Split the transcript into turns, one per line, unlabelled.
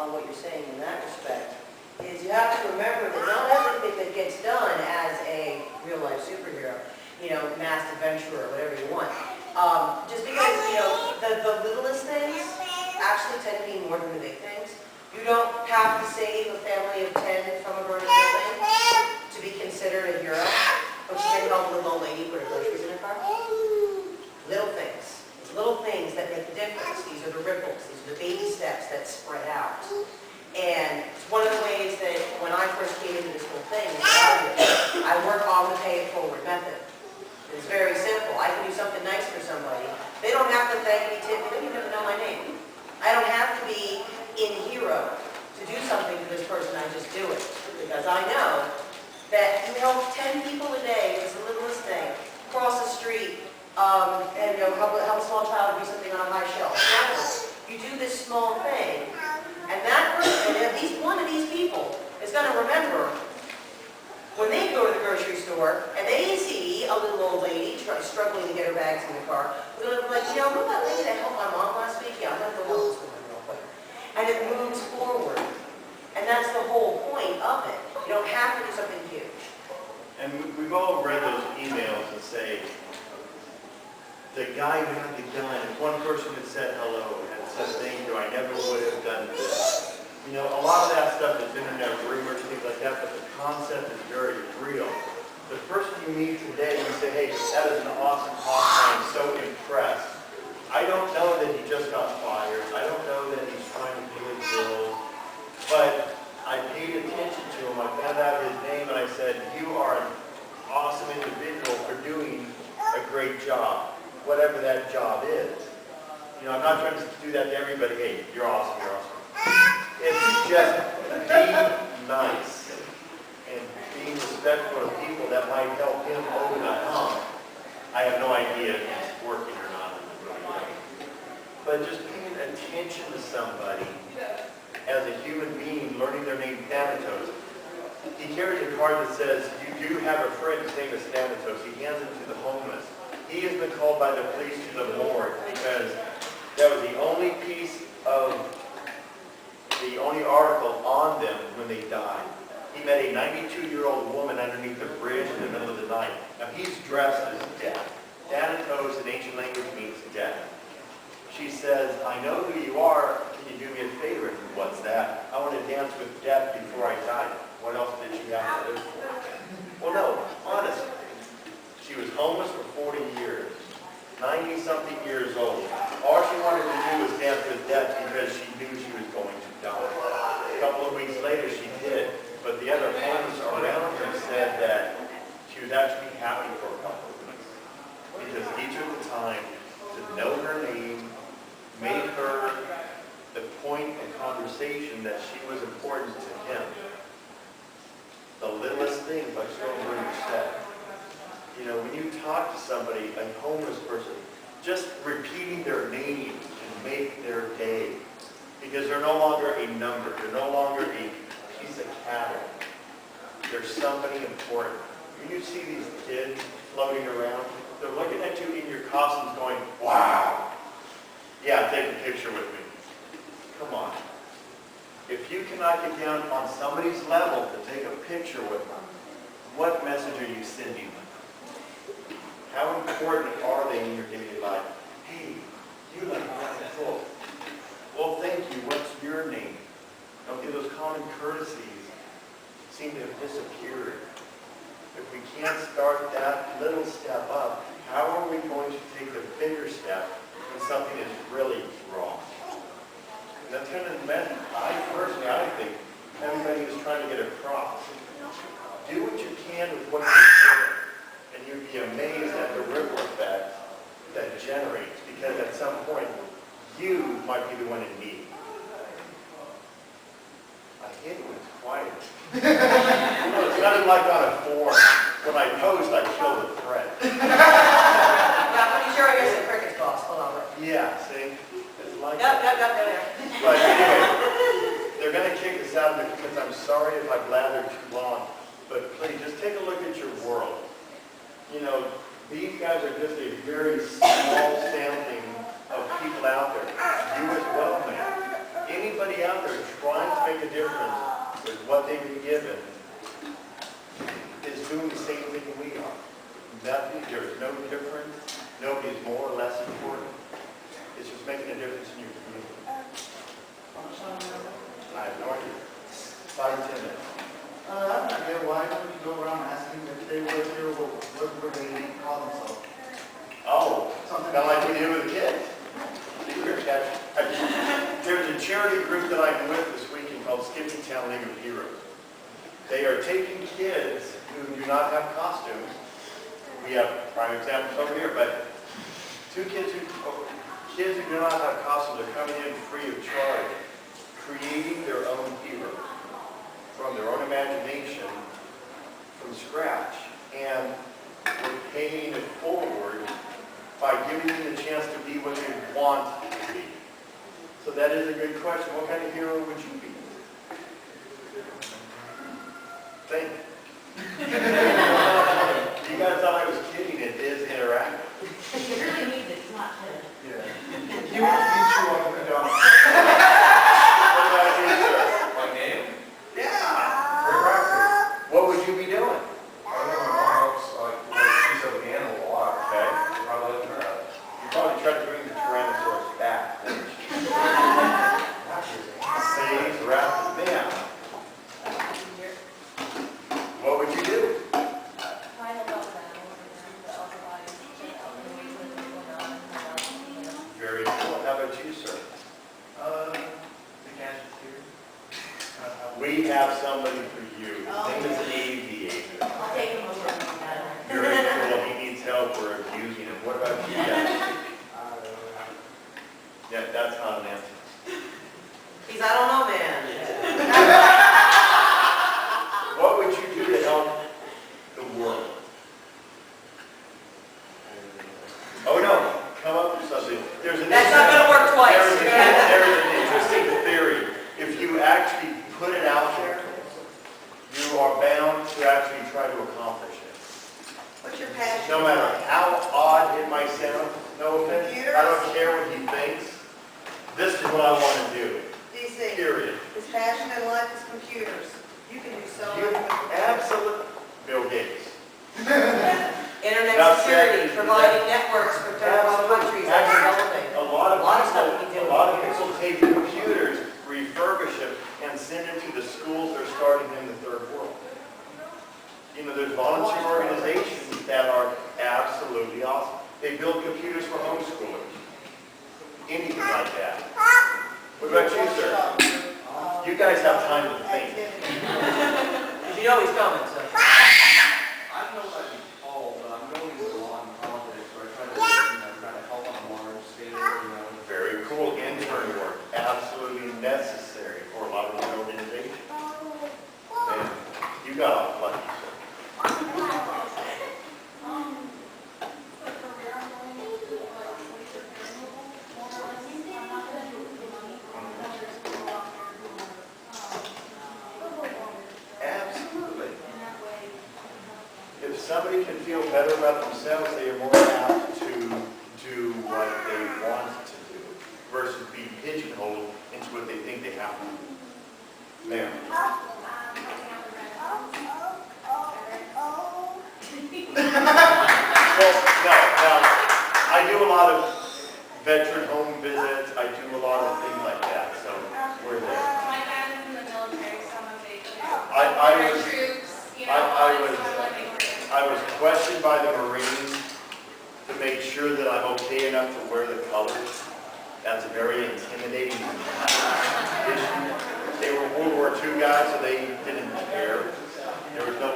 on what you're saying in that respect is you have to remember that not everything that gets done as a real-life superhero, you know, masked adventurer, whatever you want, just because, you know, the littlest things actually tend to be more than the big things. You don't have to save a family of 10 from a burning building to be considered a hero. But you can help a little old lady put her groceries in her car. Little things. It's little things that make a difference. These are the ripples. These are the baby steps that spread out. And it's one of the ways that when I first came into this whole thing, I work on the pay it forward method. It's very simple. I can do something nice for somebody. They don't have to thank me, tip me. They don't even know my name. I don't have to be in hero to do something for this person. I just do it because I know that you help 10 people a day. It's the littlest thing. Cross the street and you know, help a small child do something on a high shelf. You do this small thing, and that person, at least one of these people, is going to remember when they go to the grocery store and they see a little old lady struggling to get her bags in the car. They're going to be like, you know, remember that lady that helped my mom last week? Yeah, I'm going to go help this woman real quick. And it moves forward. And that's the whole point of it. You don't have to do something huge.
And we've all read those emails that say, the guy who had the gun, one person had said hello and said thank you, I never would have done this. You know, a lot of that stuff is internet rumors, things like that, but the concept is very real. The person you meet today, you say, hey, that is an awesome talk, I'm so impressed. I don't know that he just got fired. I don't know that he's trying to pay his bills. But I paid attention to him. I found out his name and I said, you are an awesome individual for doing a great job, whatever that job is. You know, I'm not trying to do that to everybody. Hey, you're awesome, you're awesome. It's just be nice and being respectful of people that might help him over the hump. I have no idea if it's working or not. But just paying attention to somebody as a human being, learning their name, Thanatos. He carries a card that says, you do have a friend whose name is Thanatos. He hands it to the homeless. He has been called by the police to the morgue because that was the only piece of, the only article on them when they died. He met a 92-year-old woman underneath a bridge in the middle of the night. Now he's dressed as death. Thanatos in ancient language means death. She says, I know who you are. Can you do me a favor? What's that? I want to dance with death before I die. What else did she have to live for? Well, no, honestly. She was homeless for 40 years, 90-something years old. All she wanted to do was dance with death because she knew she was going to die. A couple of weeks later, she did. But the other homeless around her said that she was actually happy for a couple of weeks because each of the time to know her name, made her the point of conversation that she was important to him. The littlest thing, like Stoneberg said. You know, when you talk to somebody, a homeless person, just repeating their name can make their day. Because they're no longer a number. They're no longer a piece of cattle. They're somebody important. When you see these kids floating around, they're looking at you in your costumes going, wow. Yeah, take a picture with me. Come on. If you cannot get down on somebody's level to take a picture with them, what message are you sending them? How important are they in your daily life? Hey, you look wonderful. Well, thank you. What's your name? Okay, those common courtesies seem to have disappeared. If we can't start that little step up, how are we going to take the bigger step when something is really wrong? And that's kind of the message I think everybody is trying to get across. Do what you can with what you're doing, and you'd be amazed at the ripple effect that generates, because at some point, you might be the one in need. I hate it when it's quiet. It's nothing like on a forum. When I post, I kill the thread.
Yeah, pretty sure I guess the cricket's boss. Hold on.
Yeah, see? It's like
Yep, there.
But anyway, they're going to kick us out because I'm sorry if I blathered too long. But please, just take a look at your world. You know, these guys are just a very small sampling of people out there. You as well, man. anybody out there trying to make a difference with what they've been given is doing the same thing we are. Nothing, there's no difference. Nobody's more or less important. It's just making a difference in your community. I have no idea. 5 or 10 minutes.
I'm not here. Why don't you go around asking if they were here, what were they call themselves?
Oh, kind of like we do with the kids. There's a charity group that I'm with this weekend called Skipping Town League of Heroes. They are taking kids who do not have costumes. We have prime examples over here, but kids who do not have costumes are coming in free of charge, creating their own hero from their own imagination, from scratch, and we're paying it forward by giving them the chance to be what they want to be. So that is a good question. What kind of hero would you be? Thank you. You guys thought I was kidding. It is interactive.
You really need this, not him.
Yeah. You want to beat you up and down.
What about you, sir?
My name?
Yeah.
Very practical.
What would you be doing?
I know my mom looks like she's of the animal a lot.
Okay.
You probably look her up.
You probably tried to bring the Tyrannosaurus back. See, he's wrapped it down. What would you do? Very cool. How about you, sir?
The gadget's here.
We have somebody for you. His name is an aviator.
I'll take him over.
Very cool. He needs help. We're abusing him. What about you guys? Yeah, that's not an answer.
He's, I don't know, man.
What would you do to help the world? Oh, no. Come up with something. There's an
That's not going to work twice.
There's an interesting theory. If you actually put it out there, you are bound to actually try to accomplish it.
What's your passion?
No matter how odd it might sound, no offense, I don't care what he thinks. This is what I want to do.
DC,
Period.
his passion in life is computers. You can do so
You
much with computers.
absolutely, Bill Gates.
Internet
That's
security,
it.
providing networks for third world countries that are developing.
A lot of
stuff we do.
people, a lot of people take computers, refurbish them, and send them to the schools they're starting in the third world. You know, there's volunteer organizations that are absolutely awesome. They build computers for homeschoolers. Anything like that. What about you, sir? You guys have time to think.
You know he's coming, so.
I don't know if I'd be tall, but I'm going into law and politics, where I try to help on a large scale,
Very cool intern work. Absolutely necessary for a lot of these organizations. Man, you got off lucky, sir. Absolutely. If somebody can feel better about themselves, they are more apt to do what they want to do versus be pigeonholed into what they think they have to do. Ma'am. Well, no, I do a lot of veteran home visits. I do a lot of things like that, so we're there.
My dad is in the military, so I'm a big
I was-
troops, you know,
I was questioned by the Marines to make sure that I'm okay enough to wear the colors. That's a very intimidating issue. They were World War II guys, so they didn't care. There was no